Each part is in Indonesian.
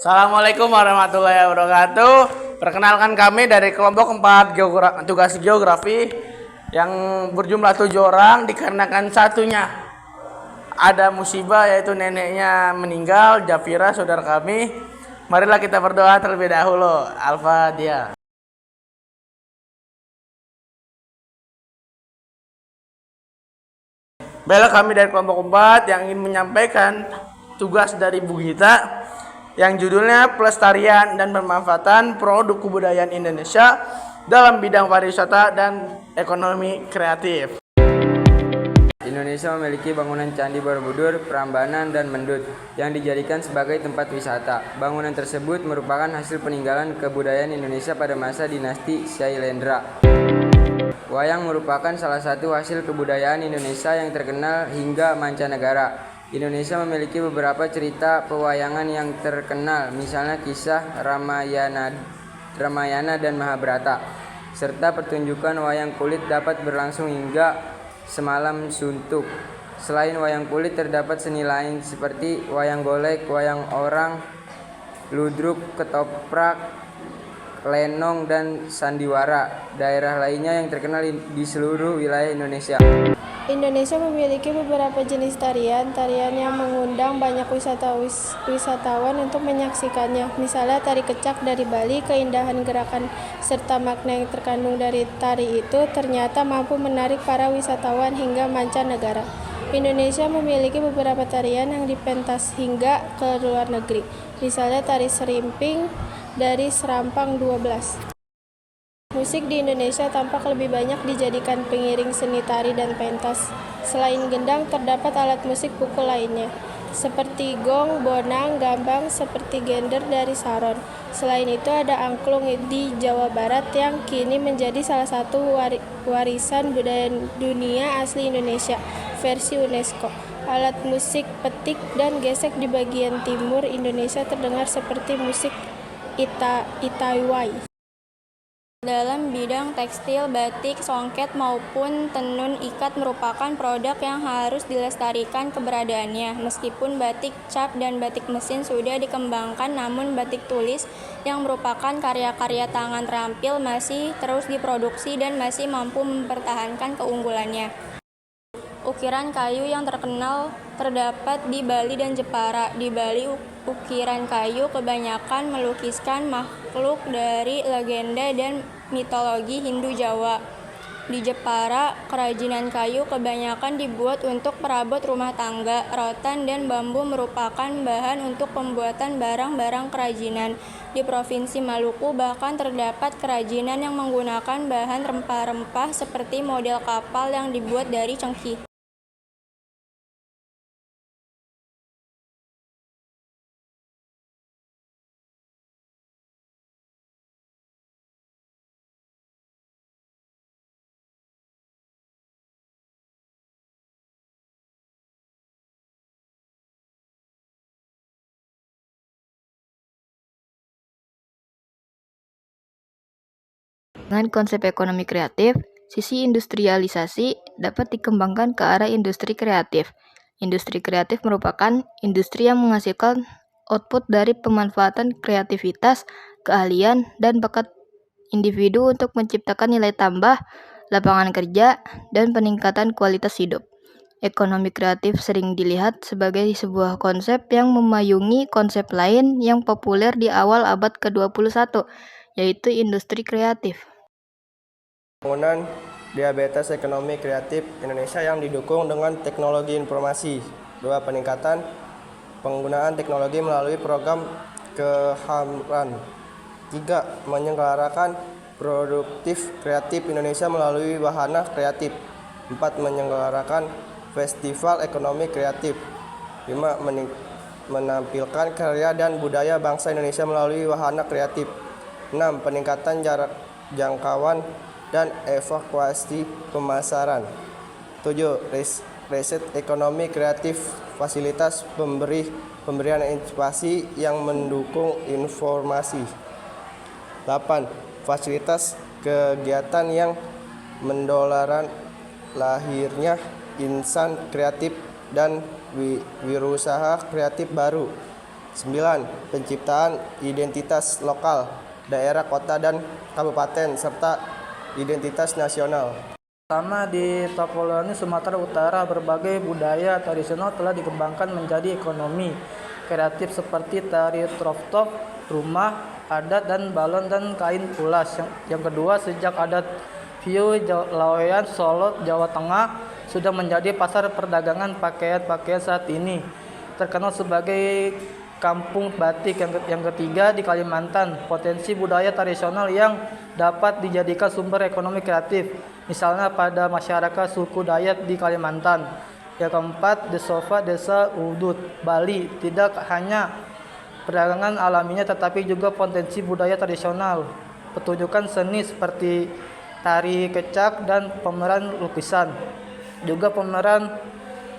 Assalamualaikum warahmatullahi wabarakatuh. Perkenalkan kami dari kelompok 4 tugas geografi yang berjumlah 7 orang dikarenakan satunya ada musibah yaitu neneknya meninggal, Jafira saudara kami. Marilah kita berdoa terlebih dahulu. Al-Fatihah. Baiklah, kami dari kelompok 4 yang ingin menyampaikan tugas dari Bu Gita yang judulnya Pelestarian dan Pemanfaatan Produk Kebudayaan Indonesia dalam bidang pariwisata dan ekonomi kreatif. Indonesia memiliki bangunan Candi Borobudur, Prambanan, dan Mendut yang dijadikan sebagai tempat wisata. Bangunan tersebut merupakan hasil peninggalan kebudayaan Indonesia pada masa dinasti Syailendra. Wayang merupakan salah satu hasil kebudayaan Indonesia yang terkenal hingga mancanegara. Indonesia memiliki beberapa cerita pewayangan yang terkenal, misalnya kisah Ramayana dan Mahabharata, serta pertunjukan wayang kulit dapat berlangsung hingga semalam suntuk. Selain wayang kulit, terdapat seni lain seperti wayang golek, wayang orang, ludruk, ketoprak, lenong, dan sandiwara. Daerah lainnya yang terkenal di seluruh wilayah Indonesia. Indonesia memiliki beberapa jenis tarian yang mengundang banyak wisatawan untuk menyaksikannya. Misalnya tari kecak dari Bali, keindahan gerakan serta makna yang terkandung dari tari itu ternyata mampu menarik para wisatawan hingga mancanegara. Indonesia memiliki beberapa tarian yang dipentas hingga ke luar negeri. Misalnya tari serimping dari Serampang 12. Musik di Indonesia tampak lebih banyak dijadikan pengiring seni tari dan pentas. Selain gendang, terdapat alat musik pukul lainnya, seperti gong, bonang, gambang, seperti gender dari Saron. Selain itu ada angklung di Jawa Barat yang kini menjadi salah satu warisan budaya dunia asli Indonesia versi UNESCO. Alat musik petik dan gesek di bagian timur Indonesia terdengar seperti musik Itaiwai. Dalam bidang tekstil, batik, songket maupun tenun ikat merupakan produk yang harus dilestarikan keberadaannya. Meskipun batik cap dan batik mesin sudah dikembangkan, namun batik tulis yang merupakan karya-karya tangan terampil masih terus diproduksi dan masih mampu mempertahankan keunggulannya. Ukiran kayu yang terkenal terdapat di Bali dan Jepara. Di Bali, ukiran kayu kebanyakan melukiskan makhluk dari legenda dan mitologi Hindu Jawa. Di Jepara, kerajinan kayu kebanyakan dibuat untuk perabot rumah tangga. Rotan dan bambu merupakan bahan untuk pembuatan barang-barang kerajinan. Di Provinsi Maluku bahkan terdapat kerajinan yang menggunakan bahan rempah-rempah seperti model kapal yang dibuat dari cengkih. Dengan konsep ekonomi kreatif, sisi industrialisasi dapat dikembangkan ke arah industri kreatif. Industri kreatif merupakan industri yang menghasilkan output dari pemanfaatan kreativitas, keahlian, dan bakat individu untuk menciptakan nilai tambah, lapangan kerja, dan peningkatan kualitas hidup. Ekonomi kreatif sering dilihat sebagai sebuah konsep yang memayungi konsep lain yang populer di awal abad ke-21, yaitu industri kreatif. Pembangunan diabetes ekonomi kreatif Indonesia yang didukung dengan teknologi informasi. 2. Peningkatan penggunaan teknologi melalui program kehamran. 3. Menyelenggarakan produktif kreatif Indonesia melalui wahana kreatif. 4. Menyelenggarakan festival ekonomi kreatif. 5. Menampilkan karya dan budaya bangsa Indonesia melalui wahana kreatif. 6. Peningkatan jangkauan dan evakuasi pemasaran. 7. Riset ekonomi kreatif, fasilitas pemberian inspirasi yang mendukung informasi. 8. Fasilitas kegiatan yang mendorong lahirnya insan kreatif dan wirausaha kreatif baru. 9. Penciptaan identitas lokal, daerah, kota, dan kabupaten, serta identitas nasional. Pertama, di Tapanuli, Sumatera Utara, berbagai budaya tradisional telah dikembangkan menjadi ekonomi kreatif seperti tari trop-top, rumah adat, dan balon dan kain ulas. Yang kedua, sejak adat Pieu Laweyan, Solo, Jawa Tengah sudah menjadi pasar perdagangan pakaian-pakaian saat ini, terkenal sebagai kampung batik. Yang ketiga, di Kalimantan, potensi budaya tradisional yang dapat dijadikan sumber ekonomi kreatif, misalnya pada masyarakat suku Dayak di Kalimantan. Yang keempat, Desa Udud, Bali, tidak hanya perdagangan alaminya tetapi juga potensi budaya tradisional, pertunjukan seni seperti tari kecak dan pameran lukisan. Juga pameran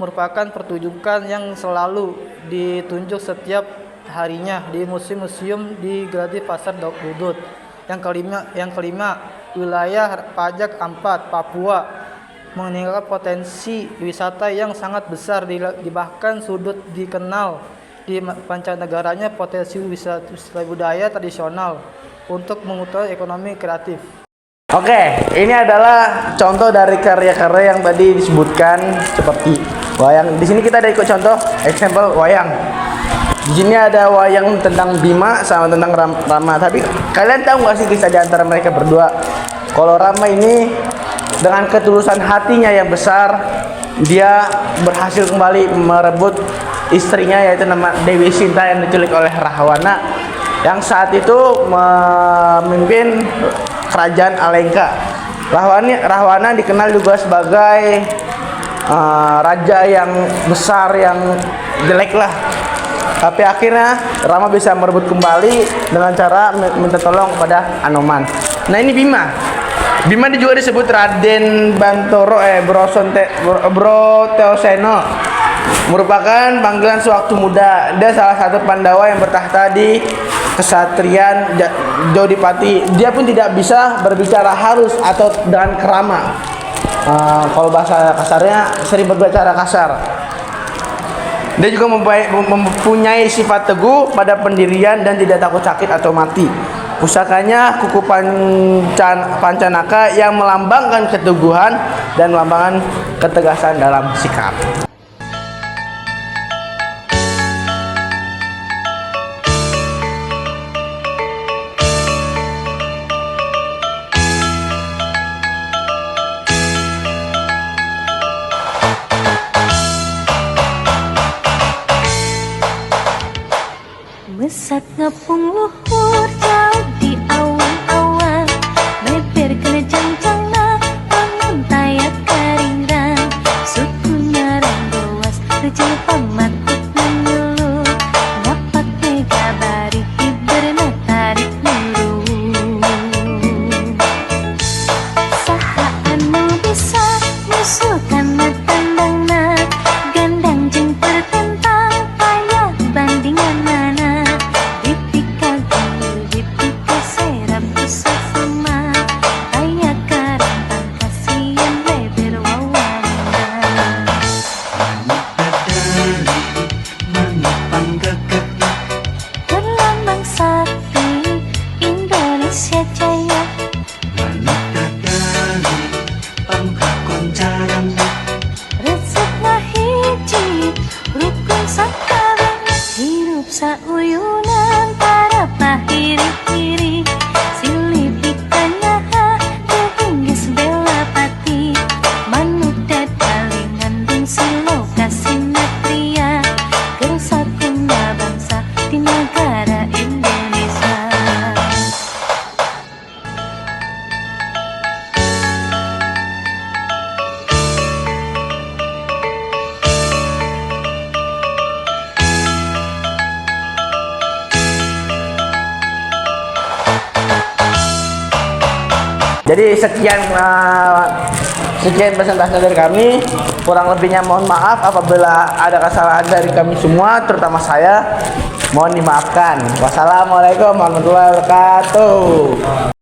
merupakan pertunjukan yang selalu ditunjuk setiap harinya di museum-museum di Gradi Pasar Udud. Yang kelima, wilayah pajak Ampat, Papua meninggalkan potensi wisata yang sangat besar, bahkan sudut dikenal di pancanegaranya potensi wisata budaya tradisional untuk mengutamakan ekonomi kreatif. Oke, ini adalah contoh dari karya-karya yang tadi disebutkan seperti wayang. Di sini kita ada ikut contoh example wayang. Di sini ada wayang tentang Bima sama tentang Rama. Tapi kalian tahu nggak sih kisah di antara mereka berdua? Kalau Rama ini dengan ketulusan hatinya yang besar, dia berhasil kembali merebut istrinya yaitu nama Dewi Sinta yang diculik oleh Rahwana, yang saat itu memimpin kerajaan Alengka. Rahwana dikenal juga sebagai raja yang besar, yang jelek lah. Tapi akhirnya Rama bisa merebut kembali dengan cara minta tolong kepada Anoman. Nah, ini Bima. Bima juga disebut Raden Bantoro Brotewoseno, merupakan panggilan sewaktu muda. Dia salah satu Pandawa yang bertahta di Kesatrian Jodipati. Dia pun tidak bisa berbicara halus atau dengan kerama. Kalau bahasa kasarnya sering berbicara kasar. Dia juga mempunyai sifat teguh pada pendirian dan tidak takut sakit atau mati. Pusakanya kuku pancanaka yang melambangkan keteguhan dan melambangkan ketegasan dalam sikap. Mesat ngepung luhur jauh di awan-awan, meper kena jang-jangna bangun tayat karingran, sukunya ranggowas rejil pamatuk menyuluh, ngapak mega bari hiberna tarik nuru. Saha anu bisa nyusulkan tandangna, gandang jeung tertentang payah bandingan mana. Sauyunan para pahiri-hiri, silih pikanya kehinggis bela pati, manuk dadalingan ding silo kasinatria, kesatuna bangsa di negara Indonesia. Jadi sekian presentasi dari kami. Kurang lebihnya mohon maaf apabila ada kesalahan dari kami semua, terutama saya. Mohon dimaafkan. Wassalamualaikum warahmatullahi wabarakatuh.